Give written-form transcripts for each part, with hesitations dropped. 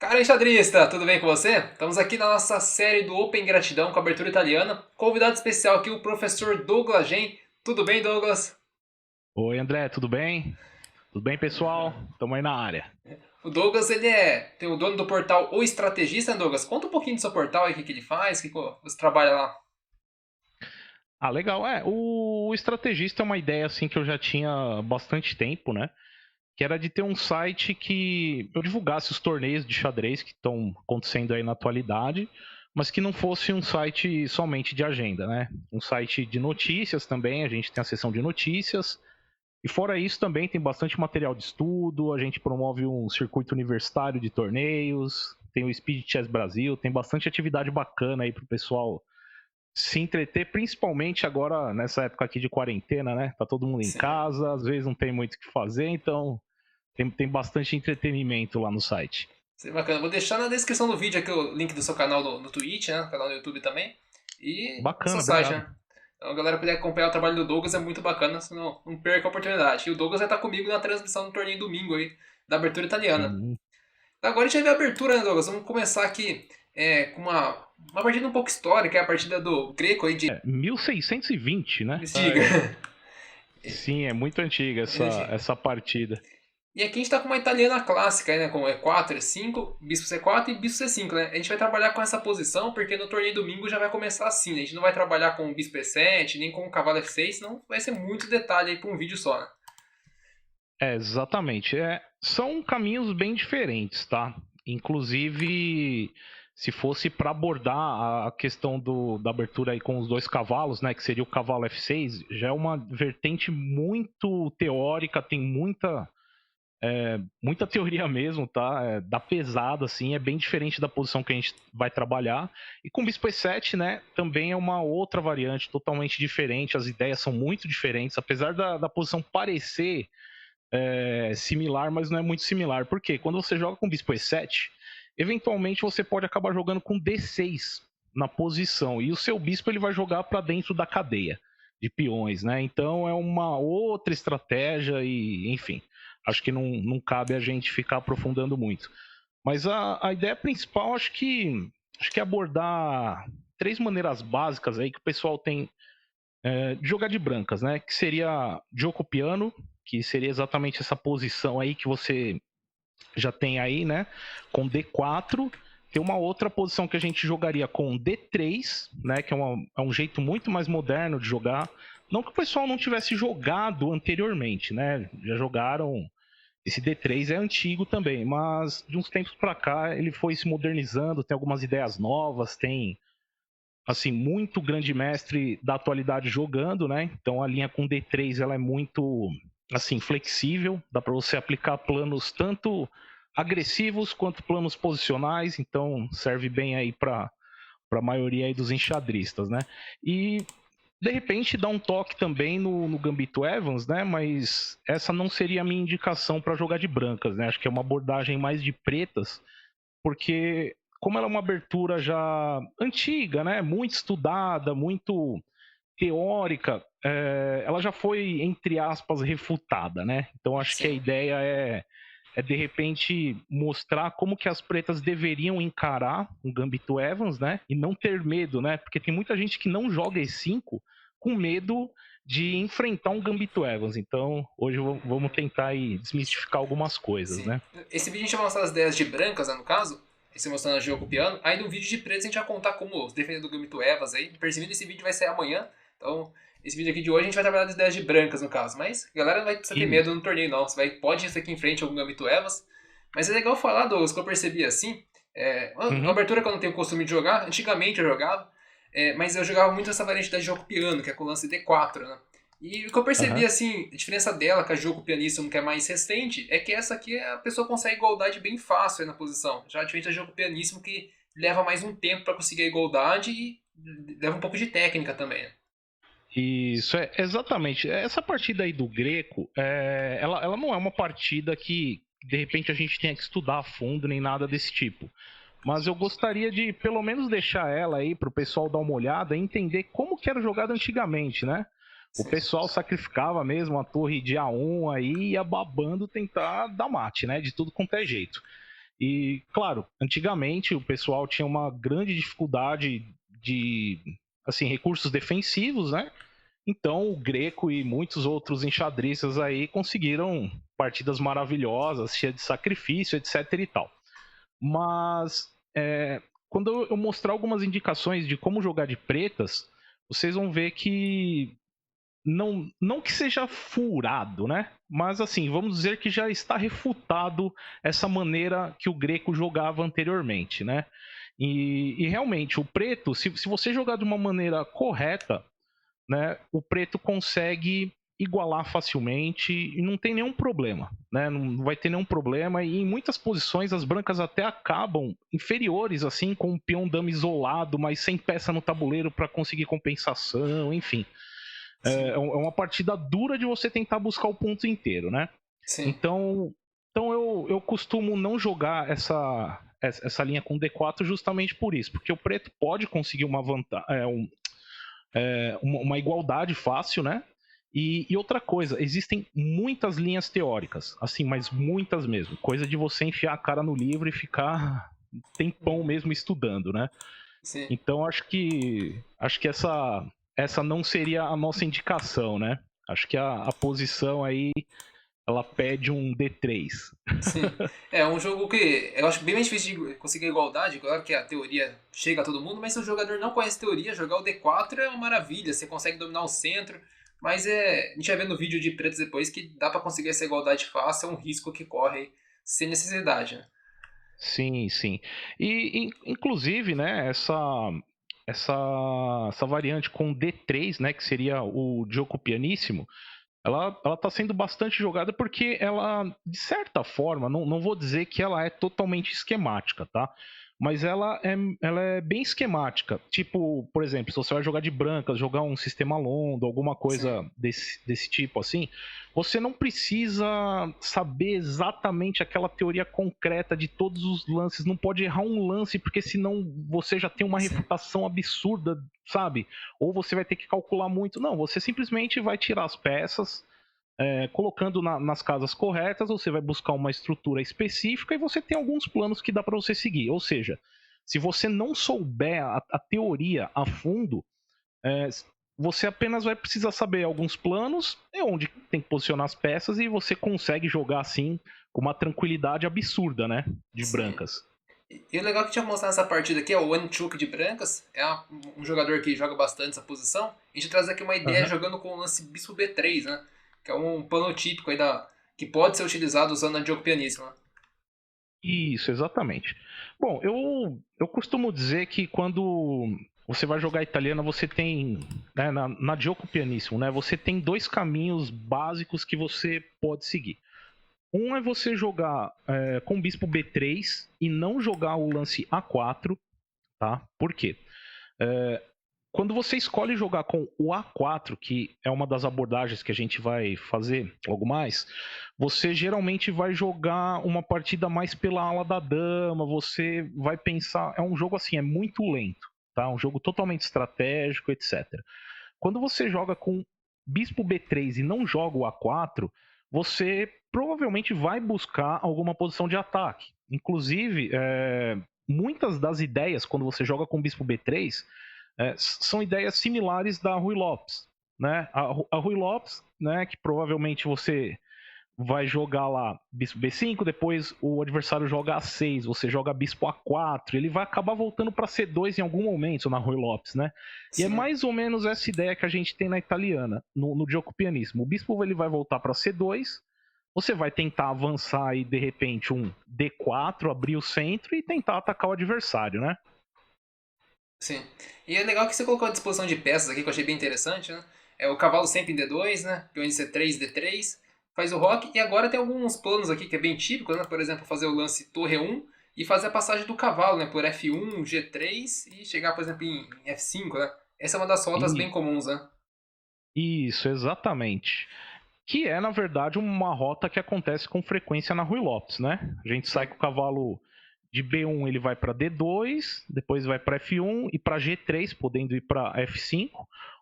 Cara enxadrista, tudo bem com você? Estamos aqui na nossa série do Open Gratidão com abertura italiana. Convidado especial aqui, o professor Douglas Gen. Tudo bem, Douglas? Oi, André, tudo bem? Tudo bem, pessoal? Estamos aí na área. O Douglas, tem o dono do portal O Estrategista, né, Douglas? Conta um pouquinho do seu portal aí, o que, que ele faz, o que, que você trabalha lá. Ah, legal. O estrategista é uma ideia assim que eu já tinha há bastante tempo, né? Que era de ter um site que eu divulgasse os torneios de xadrez que estão acontecendo aí na atualidade, mas que não fosse um site somente de agenda, né? Um site de notícias também, a gente tem a seção de notícias. E fora isso também tem bastante material de estudo, a gente promove um circuito universitário de torneios, tem o Speed Chess Brasil, tem bastante atividade bacana aí pro pessoal se entreter, principalmente agora nessa época aqui de quarentena, né? Tá todo mundo em Sim. casa, às vezes não tem muito o que fazer, então tem bastante entretenimento lá no site. Isso é bacana. Vou deixar na descrição do vídeo aqui o link do seu canal no Twitch, né? Canal no YouTube também. E no seu Bacana, site, obrigado. né? Então, a galera puder acompanhar o trabalho do Douglas é muito bacana, senão não perca a oportunidade. E o Douglas vai estar comigo na transmissão do torneio domingo aí, da abertura italiana. Sim. Agora a gente vai ver a abertura, né, Douglas? Vamos começar aqui com uma partida um pouco histórica, é a partida do Greco aí de. 1620, né? Me diga. Sim, é muito antiga essa partida. E aqui a gente tá com uma italiana clássica, aí, né? Com E4, E5, Bispo C4 e Bispo C5, né? A gente vai trabalhar com essa posição porque no torneio domingo já vai começar assim, né? A gente não vai trabalhar com o Bispo E7, nem com o Cavalo F6, senão vai ser muito detalhe aí pra um vídeo só, né? Exatamente. São caminhos bem diferentes, tá? Inclusive, se fosse para abordar a questão da abertura aí com os dois cavalos, né, que seria o cavalo F6, já é uma vertente muito teórica, tem muita teoria mesmo, tá? Da pesada, assim, é bem diferente da posição que a gente vai trabalhar. E com o Bispo E7, né, também é uma outra variante totalmente diferente, as ideias são muito diferentes, apesar da posição parecer similar, mas não é muito similar. Por quê? Quando você joga com Bispo E7, eventualmente você pode acabar jogando com D6 na posição, e o seu bispo ele vai jogar para dentro da cadeia de peões, né? Então é uma outra estratégia e, enfim, acho que não cabe a gente ficar aprofundando muito. Mas a ideia principal, acho que é abordar três maneiras básicas aí que o pessoal tem de jogar de brancas, né? Que seria Gioco Piano, que seria exatamente essa posição aí que você já tem aí, né? Com D4. Tem uma outra posição que a gente jogaria com D3, né? Que é um jeito muito mais moderno de jogar. Não que o pessoal não tivesse jogado anteriormente, né? Já jogaram. Esse D3 é antigo também, mas de uns tempos para cá ele foi se modernizando, tem algumas ideias novas, tem assim, muito grande mestre da atualidade jogando, né? Então a linha com D3 ela é muito assim flexível, dá para você aplicar planos tanto agressivos quanto planos posicionais, então serve bem aí para a maioria aí dos enxadristas, né? E de repente dá um toque também no Gambito Evans, né? Mas essa não seria a minha indicação para jogar de brancas, né? Acho que é uma abordagem mais de pretas, porque como ela é uma abertura já antiga, né, muito estudada, muito teórica, ela já foi, entre aspas, refutada, né? Então acho que a Sim. ideia é de repente mostrar como que as pretas deveriam encarar um Gambito Evans, né? E não ter medo, né? Porque tem muita gente que não joga E5 com medo de enfrentar um Gambito Evans. Então, hoje vamos tentar aí desmistificar algumas coisas, Sim. né? Esse vídeo a gente vai mostrar as ideias de brancas, né, no caso. Esse mostrando a jogo piano. Aí no vídeo de pretos a gente vai contar como os defendendo do Gambito Evas aí. Percebido, esse vídeo vai sair amanhã. Então, esse vídeo aqui de hoje a gente vai trabalhar das ideias de brancas, no caso. Mas a galera não vai precisar ter medo Isso. no torneio, não. Você pode ir aqui em frente algum Gambito Evas. Mas é legal falar, Douglas, que eu percebi assim. Uma Uhum. abertura que eu não tenho o costume de jogar. Antigamente eu jogava. Mas eu jogava muito essa variante da jogo piano, que é com o lance D4, né? E o que eu percebi, Aham. assim, a diferença dela com a jogo pianista, que é mais recente, é que essa aqui a pessoa consegue igualdade bem fácil aí na posição. Já diferente da jogo pianíssimo, que leva mais um tempo para conseguir a igualdade e leva um pouco de técnica também, né? Isso, exatamente. Essa partida aí do Greco, ela não é uma partida que de repente a gente tenha que estudar a fundo nem nada desse tipo. Mas eu gostaria de pelo menos deixar ela aí para o pessoal dar uma olhada e entender como que era jogada antigamente, né? O Sim. pessoal sacrificava mesmo a torre de A1 aí e ia babando tentar dar mate, né? De tudo quanto é jeito. E, claro, antigamente o pessoal tinha uma grande dificuldade de, assim, recursos defensivos, né? Então o Greco e muitos outros enxadristas aí conseguiram partidas maravilhosas, cheias de sacrifício, etc e tal. Mas quando eu mostrar algumas indicações de como jogar de pretas, vocês vão ver que não que seja furado, né? Mas assim, vamos dizer que já está refutado essa maneira que o Greco jogava anteriormente, né? E realmente, o preto, se você jogar de uma maneira correta, né, o preto consegue igualar facilmente e não tem nenhum problema, né? Não vai ter nenhum problema e em muitas posições as brancas até acabam inferiores assim com um peão dama isolado, mas sem peça no tabuleiro para conseguir compensação, enfim. É uma partida dura de você tentar buscar o ponto inteiro, né? Sim. Então eu costumo não jogar essa linha com D4 justamente por isso, porque o preto pode conseguir uma vantagem, uma igualdade fácil, né? E outra coisa, existem muitas linhas teóricas, assim, mas muitas mesmo. Coisa de você enfiar a cara no livro e ficar tempão mesmo estudando, né? Sim. Então acho que essa não seria a nossa indicação, né? Acho que a posição aí ela pede um D3. Sim. É um jogo que eu acho bem mais difícil de conseguir igualdade. Claro que a teoria chega a todo mundo, mas se o jogador não conhece teoria, jogar o D4 é uma maravilha. Você consegue dominar o centro. Mas a gente vai ver no vídeo de pretos depois que dá pra conseguir essa igualdade fácil, é um risco que corre sem necessidade, né? Sim, sim. E inclusive, né, essa variante com D3, né, que seria o Gioco Pianissimo, ela tá sendo bastante jogada porque ela, de certa forma, não vou dizer que ela é totalmente esquemática, tá? Mas ela é bem esquemática. Tipo, por exemplo, se você vai jogar de brancas, jogar um sistema Londo, alguma Sim, coisa desse tipo assim, você não precisa saber exatamente aquela teoria concreta de todos os lances. Não pode errar um lance, porque senão você já tem uma sim, refutação absurda, sabe? Ou você vai ter que calcular muito. Não, você simplesmente vai tirar as peças, colocando nas casas corretas, você vai buscar uma estrutura específica e você tem alguns planos que dá para você seguir. Ou seja, se você não souber a teoria a fundo, é, você apenas vai precisar saber alguns planos, onde tem que posicionar as peças e você consegue jogar assim com uma tranquilidade absurda, né? De sim. brancas. E o legal que tinha mostrado nessa partida aqui é o Anchuk de brancas. É um jogador que joga bastante essa posição. A gente traz aqui uma ideia Uhum. jogando com o lance Bispo B3, né? Que é um plano típico aí que pode ser utilizado usando a Diogo Pianissimo, né? Isso, exatamente. Bom, eu costumo dizer que quando você vai jogar italiana, você tem, né, na Gioco Pianissimo, né, você tem dois caminhos básicos que você pode seguir. Um é você jogar com bispo B3 e não jogar o lance A4, tá? Por quê? Quando você escolhe jogar com o A4, que é uma das abordagens que a gente vai fazer logo mais, você geralmente vai jogar uma partida mais pela ala da dama, você vai pensar, é um jogo assim, é muito lento, tá? Um jogo totalmente estratégico, etc. Quando você joga com bispo B3 e não joga o A4, você provavelmente vai buscar alguma posição de ataque. Inclusive, muitas das ideias, quando você joga com bispo B3, são ideias similares da Rui Lopes. Né? A Rui Lopes, né, que provavelmente você vai jogar lá bispo B5, depois o adversário joga A6, você joga bispo A4, ele vai acabar voltando para C2 em algum momento na Rui Lopes, né? E é Sim, mais ou menos essa ideia que a gente tem na italiana, no Gioco Pianissimo. O bispo ele vai voltar para C2, você vai tentar avançar aí de repente um D4, abrir o centro e tentar atacar o adversário, né? sim. E é legal que você colocou a disposição de peças aqui, que eu achei bem interessante, né? É o cavalo sempre em D2, né? Peão em C3, D3, faz o rock. E agora tem alguns planos aqui que é bem típico, né? Por exemplo, fazer o lance torre 1 e fazer a passagem do cavalo, né? Por F1, G3 e chegar, por exemplo, em F5, né? Essa é uma das rotas bem E comuns, né? isso, exatamente. Que é, na verdade, uma rota que acontece com frequência na Rui Lopes, né? A gente sai Sim, com o cavalo de B1, ele vai para D2, depois vai para F1 e para G3, podendo ir para F5.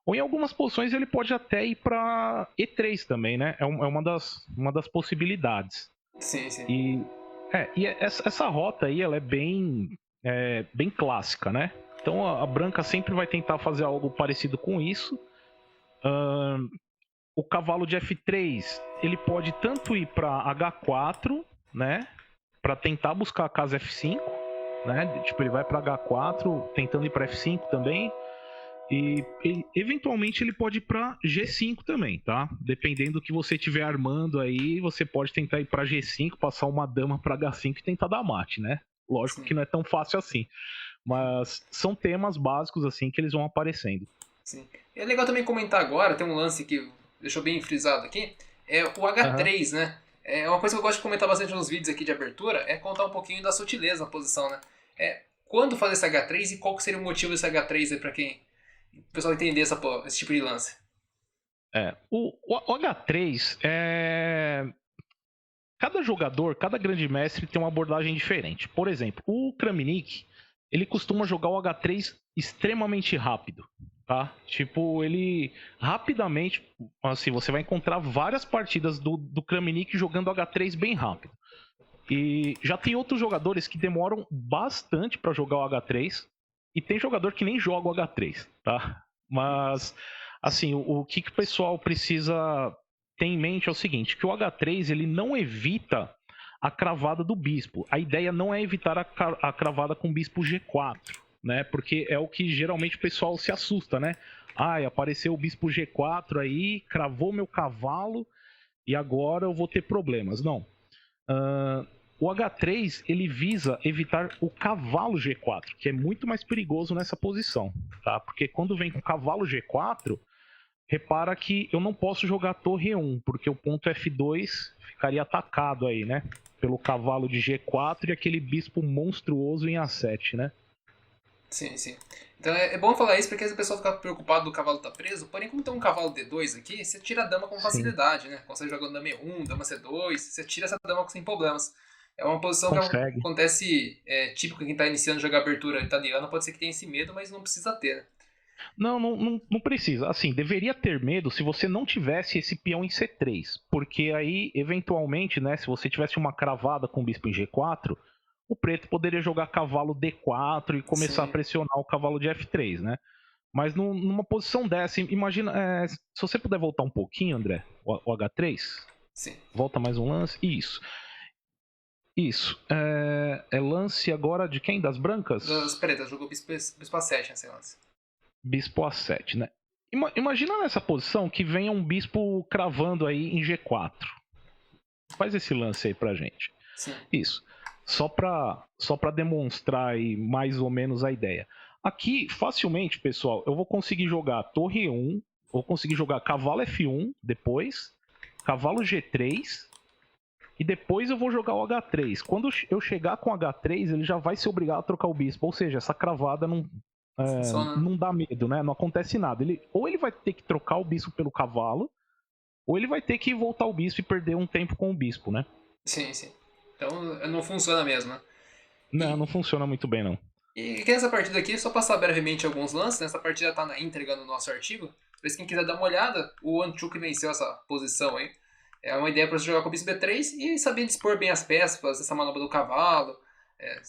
Ou em algumas posições ele pode até ir para E3 também, né? É uma das possibilidades. sim, sim. E E essa rota aí, ela é bem clássica, né? Então a branca sempre vai tentar fazer algo parecido com isso. O cavalo de F3, ele pode tanto ir para H4, né? Para tentar buscar a casa F5, né? Tipo, ele vai para H4, tentando ir para F5 também. E eventualmente ele pode ir para G5 também, tá? Dependendo do que você estiver armando aí, você pode tentar ir para G5, passar uma dama para H5 e tentar dar mate, né? Lógico Sim. que não é tão fácil assim, mas são temas básicos assim que eles vão aparecendo. Sim. É legal também comentar agora, tem um lance que deixou bem frisado aqui, é o Aham. H3, né? É uma coisa que eu gosto de comentar bastante nos vídeos aqui de abertura, é contar um pouquinho da sutileza na posição, né? Quando fazer esse H3 e qual que seria o motivo desse H3 aí pra quem o pessoal entender esse tipo de lance. O H3 é. Cada jogador, cada grande mestre tem uma abordagem diferente. Por exemplo, o Kramnik, ele costuma jogar o H3 extremamente rápido, tá? Tipo, ele rapidamente, assim, você vai encontrar várias partidas do Kramnik jogando H3 bem rápido. E já tem outros jogadores que demoram bastante para jogar o H3 e tem jogador que nem joga o H3, tá? Mas assim, o que o pessoal precisa ter em mente é o seguinte, que o H3 ele não evita a cravada do bispo. A ideia não é evitar a cravada com o bispo G4, né? Porque é o que geralmente o pessoal se assusta, né? Apareceu o bispo G4 aí, cravou meu cavalo e agora eu vou ter problemas. Não. O H3 ele visa evitar o cavalo G4, que é muito mais perigoso nessa posição, tá? Porque quando vem com cavalo G4, repara que eu não posso jogar torre E1, porque o ponto F2 ficaria atacado aí, né? Pelo cavalo de G4 e aquele bispo monstruoso em A7, né? Sim, sim. Então é bom falar isso porque às vezes o pessoal fica preocupado do cavalo estar preso, porém como tem um cavalo D2 aqui, você tira a dama com Sim, facilidade, né? Consegue jogando dama E1, dama C2, você tira essa dama sem problemas. É uma posição que consegue. acontece típico quem está iniciando a jogar abertura italiana, pode ser que tenha esse medo, mas não precisa ter, né? Não precisa. Assim, deveria ter medo se você não tivesse esse peão em C3. Porque aí, eventualmente, né, se você tivesse uma cravada com o bispo em G4, o preto poderia jogar cavalo D4 e começar a Sim, pressionar o cavalo de F3, né? Mas numa posição dessa, imagina. Se você puder voltar um pouquinho, André, o H3. sim. Volta mais um lance. Isso. Isso. É lance agora de quem? Das Das brancas? pretas, jogou bispo A7 nesse lance. Bispo A7, né? Imagina nessa posição que venha um bispo cravando aí em G4. Faz esse lance aí pra gente. Sim, Isso. Só pra demonstrar aí mais ou menos a ideia. Aqui, facilmente, pessoal, eu vou conseguir jogar torre 1, vou conseguir jogar cavalo F1 depois, cavalo G3, e depois eu vou jogar o H3. Quando eu chegar com o H3, ele já vai ser obrigado a trocar o bispo. Ou seja, essa cravada funciona, né? não dá medo, né? Não acontece nada. Ou ele vai ter que trocar o bispo pelo cavalo, ou ele vai ter que voltar o bispo e perder um tempo com o bispo, né? Sim, sim. Então não funciona mesmo, né? Não, E, não funciona muito bem, não. e aqui nessa partida aqui, só passar brevemente alguns lances, né? Essa partida tá na íntegra no nosso artigo. Mas quem quiser dar uma olhada, o Anchuk venceu essa posição aí. É uma ideia para você jogar com o bispo B3 e saber dispor bem as peças, fazer essa manobra do cavalo. é,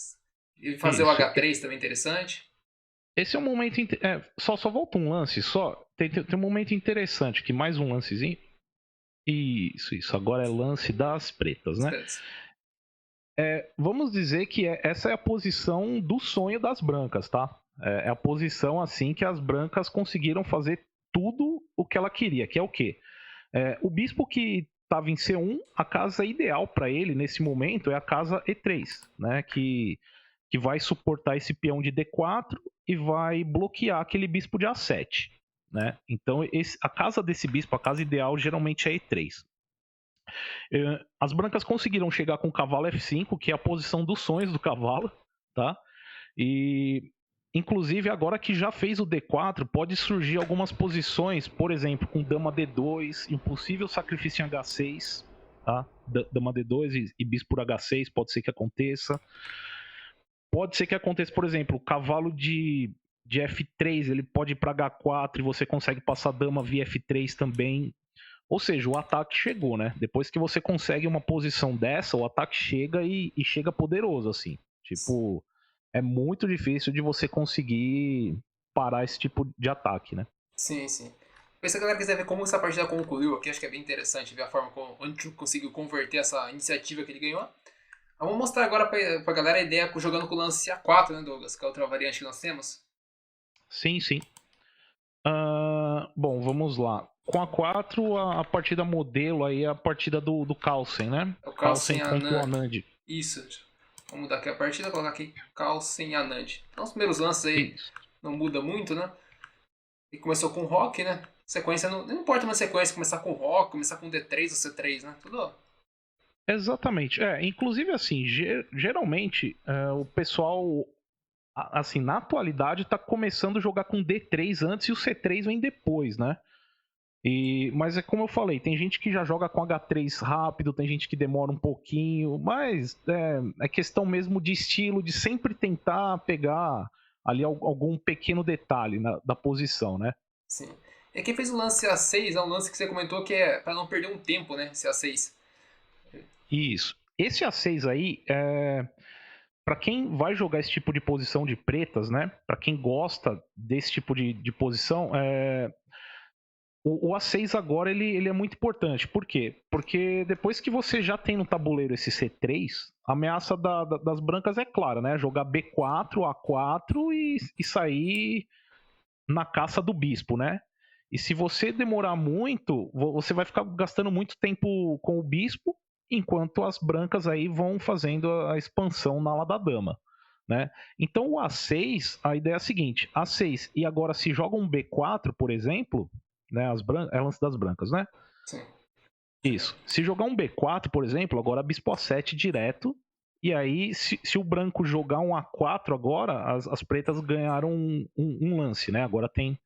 e fazer o Isso. H3 também interessante. Esse é um momento. Só volta um lance, só. Tem um momento interessante, que mais um lancezinho. Isso. Agora é lance das pretas, né? Espécie. Vamos dizer que essa é a posição do sonho das brancas, tá? É a posição assim que as brancas conseguiram fazer tudo o que ela queria, que é o quê? O bispo que estava em C1, a casa ideal para ele nesse momento é a casa E3, né? Que vai suportar esse peão de D4 e vai bloquear aquele bispo de A7, né? Então a casa desse bispo, a casa ideal geralmente é E3. As brancas conseguiram chegar com o cavalo F5, que é a posição dos sonhos do cavalo, tá? E inclusive agora que já fez o D4, pode surgir algumas posições, por exemplo, com dama D2, impossível sacrifício em H6, tá? Dama D2 e bispo por H6 pode ser que aconteça. Pode ser que aconteça, por exemplo, o cavalo de F3, ele pode ir para H4 e você consegue passar dama via F3 também. Ou seja, o ataque chegou, né? Depois que você consegue uma posição dessa, o ataque chega e chega poderoso, assim. Tipo, é muito difícil de você conseguir parar esse tipo de ataque, né? Sim, sim. Mas se a galera quiser ver como essa partida concluiu aqui, acho que é bem interessante ver a forma como o Ancho conseguiu converter essa iniciativa que ele ganhou. Vamos mostrar agora pra galera a ideia jogando com o lance A4, né, Douglas? Que é outra variante que nós temos. Sim, sim. Bom, vamos lá. Com a 4, a partida modelo aí é a partida do Carlsen, né? É o Carlsen Carlsen e contra o Anand. Anand. Isso. Vamos mudar aqui a partida, colocar aqui Carlsen e Anand. Então os primeiros lances aí Isso. não muda muito, né? E começou com rock, né? Sequência, não importa uma sequência, começar com rock, começar com D3 ou C3, né? Tudo. Exatamente. Inclusive assim, geralmente o pessoal, assim, na atualidade tá começando a jogar com D3 antes e o C3 vem depois, né? Mas é como eu falei, tem gente que já joga com H3 rápido, tem gente que demora um pouquinho, mas é questão mesmo de estilo, de sempre tentar pegar ali algum pequeno detalhe da posição, né? Sim. E quem fez o lance A6 é um lance que você comentou que é pra não perder um tempo, né? Esse A6. Isso. Esse A6 aí, para quem vai jogar esse tipo de posição de pretas, né? Para quem gosta desse tipo de posição, o A6 agora ele é muito importante. Por quê? Porque depois que você já tem no tabuleiro esse C3, a ameaça das brancas é clara, né? Jogar B4, A4 e sair na caça do bispo, né? E se você demorar muito, você vai ficar gastando muito tempo com o bispo, enquanto as brancas aí vão fazendo a expansão na ala da dama, né? Então o A6, a ideia é a seguinte: A6 e agora se joga um B4, por exemplo, né? É lance das brancas, né? Sim. Isso. Se jogar um B4, por exemplo, agora bispo A7 direto. E aí, se o branco jogar um A4 agora, as pretas ganharam um lance, né? Agora tem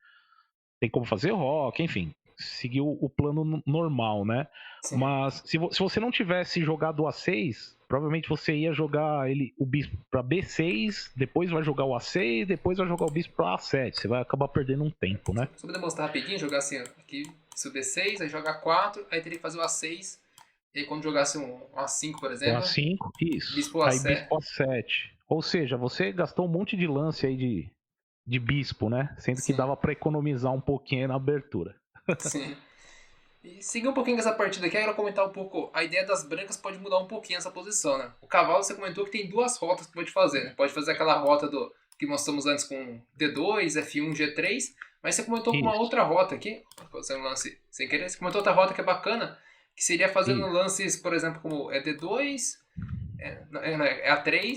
como fazer rock, enfim, seguir o plano normal, né? Sim. Mas se você não tivesse jogado o A6, provavelmente você ia jogar o bispo para B6, depois vai jogar o A6, depois vai jogar o bispo para A7. Você vai acabar perdendo um tempo, né? Só pra demonstrar rapidinho, jogar assim, ó, aqui, subir B6, aí jogar 4, aí teria que fazer o A6, e aí quando jogasse um A5, por O exemplo, A5, isso. bispo Aí A7. bispo A7. Ou seja, você gastou um monte de lance aí de bispo, né? Sendo que Sim, dava para economizar um pouquinho aí na abertura. sim. E seguir um pouquinho com essa partida aqui, eu quero comentar um pouco. A ideia das brancas pode mudar um pouquinho essa posição, né? O cavalo você comentou que tem duas rotas que pode fazer, né? Pode fazer aquela rota do que mostramos antes com D2, F1, G3, mas você comentou com uma Isso, outra rota aqui, fazendo um lance sem querer, você comentou outra rota que é bacana, que seria fazendo isso, lances, por exemplo, como D2, A3,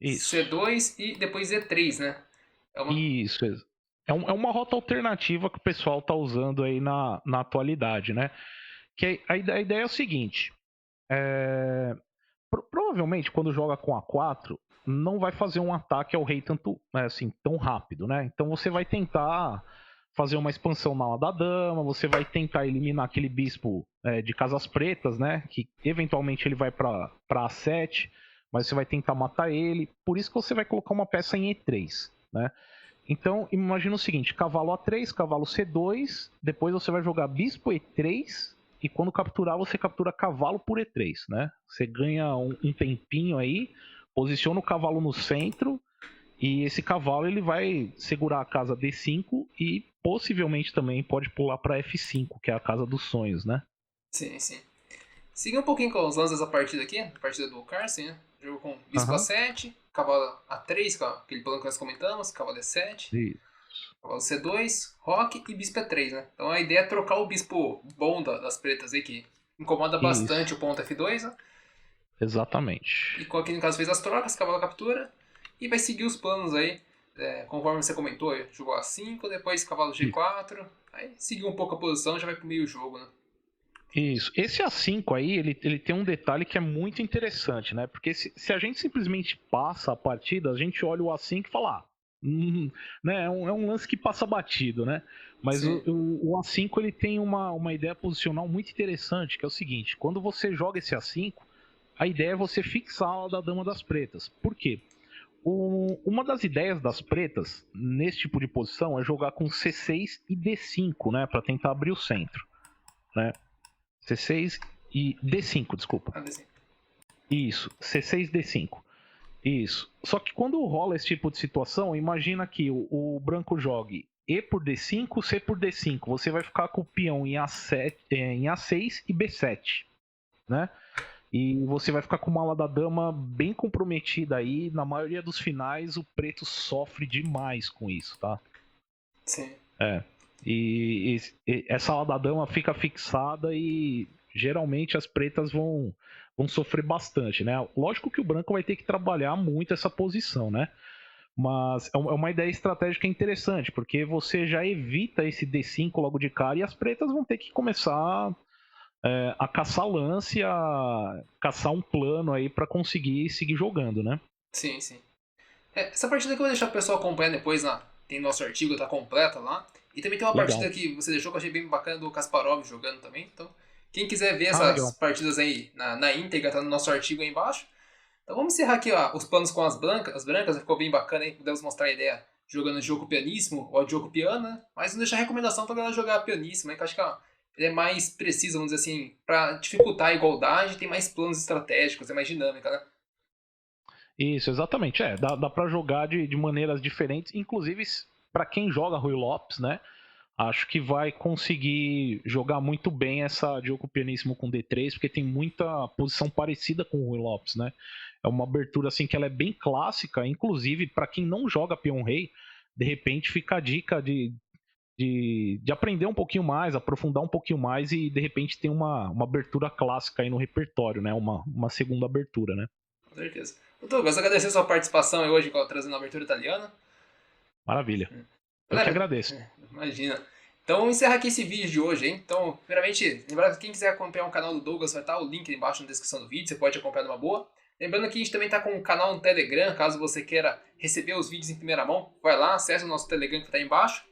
isso. C2 e depois E3, né? É uma. Isso. É uma rota alternativa que o pessoal tá usando aí na atualidade, né? Que a ideia é o seguinte: provavelmente quando joga com A4, não vai fazer um ataque ao rei tanto assim tão rápido, né? Então você vai tentar fazer uma expansão na ala da dama, você vai tentar eliminar aquele bispo de casas pretas, né? Que eventualmente ele vai para A7, mas você vai tentar matar ele. Por isso que você vai colocar uma peça em E3, né? Então, imagina o seguinte: cavalo A3, cavalo C2, depois você vai jogar bispo E3, e quando capturar, você captura cavalo por E3, né? Você ganha um tempinho aí, posiciona o cavalo no centro, e esse cavalo ele vai segurar a casa D5 e possivelmente também pode pular para F5, que é a casa dos sonhos, né? Sim, sim. Seguir um pouquinho com os lances da partida aqui, a partida do Carson, né? Jogo com bispo Aham. A7, cavalo A3, aquele plano que nós comentamos, cavalo E7, Isso. cavalo C2, roque e bispo E3, né? Então a ideia é trocar o bispo bom das pretas aí, que incomoda bastante Isso. o ponto F2, né? E Exatamente. aqui no caso fez as trocas, cavalo captura, e vai seguir os planos aí, conforme você comentou, jogou A5, depois cavalo G4, aí seguiu um pouco a posição, já vai pro meio jogo, né? Isso. Esse A5 aí, ele tem um detalhe que é muito interessante, né? Porque se a gente simplesmente passa a partida, a gente olha o A5 e fala, né? É um lance que passa batido, né? Mas Sim, o A5 ele tem uma ideia posicional muito interessante, que é o seguinte: quando você joga esse A5, a ideia é você fixar a ala da dama das pretas. Por quê? Uma das ideias das pretas nesse tipo de posição é jogar com C6 e D5, né? Para tentar abrir o centro. né? C6 e D5, desculpa. Ah, D5. Isso, C6, D5. Isso. Só que quando rola esse tipo de situação, imagina que o branco jogue E por D5, C por D5. Você vai ficar com o peão em A7, em A6 e B7, né? E você vai ficar com uma ala da dama bem comprometida aí. Na maioria dos finais, o preto sofre demais com isso, tá? Sim. É. E essa ala da dama fica fixada e geralmente as pretas vão sofrer bastante, né? Lógico que o branco vai ter que trabalhar muito essa posição, né? Mas é uma ideia estratégica interessante, porque você já evita esse D5 logo de cara e as pretas vão ter que começar a caçar lance, a caçar um plano aí para conseguir seguir jogando, né? Sim, sim. Essa partida que eu vou deixar o pessoal acompanhar depois, tem nosso artigo, tá completa lá. E também tem uma Legal. partida que você deixou que eu achei bem bacana do Kasparov jogando também. Então, quem quiser ver Legal. essas partidas aí na íntegra, tá no nosso artigo aí embaixo. Então vamos encerrar aqui ó, os planos com as brancas, ficou bem bacana aí, pudemos mostrar a ideia jogando jogo pianíssimo ou jogo piano, né? Mas não deixar recomendação pra galera jogar pianíssimo, que eu acho que ó, ele é mais preciso, vamos dizer assim, pra dificultar a igualdade, tem mais planos estratégicos, é mais dinâmica, né? Isso, exatamente. Dá para jogar de maneiras diferentes, inclusive para quem joga Rui Lopes, né? Acho que vai conseguir jogar muito bem essa Diogo Pianissimo com D3, porque tem muita posição parecida com o Rui Lopes, né? É uma abertura assim que ela é bem clássica, inclusive para quem não joga peão rei, de repente fica a dica de aprender um pouquinho mais, aprofundar um pouquinho mais e de repente tem uma abertura clássica aí no repertório, né? Uma segunda abertura, né? Com certeza. Douglas, agradecer a sua participação aí hoje trazendo a abertura italiana. Maravilha. Eu que Galera, agradeço. imagina. Então vamos encerrar aqui esse vídeo de hoje, hein? Então, primeiramente, lembrando que quem quiser acompanhar o canal do Douglas vai estar o link aí embaixo na descrição do vídeo, você pode acompanhar numa boa. Lembrando que a gente também está com um canal no Telegram, caso você queira receber os vídeos em primeira mão, vai lá, acessa o nosso Telegram que está aí embaixo.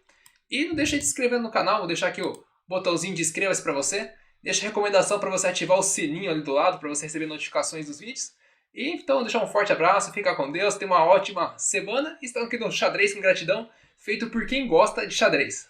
E não deixa de se inscrever no canal, vou deixar aqui o botãozinho de inscreva-se para você. Deixa a recomendação para você ativar o sininho ali do lado, para você receber notificações dos vídeos. E então, deixar um forte abraço, fica com Deus, tenha uma ótima semana. E estamos aqui no Xadrez com Gratidão, feito por quem gosta de xadrez.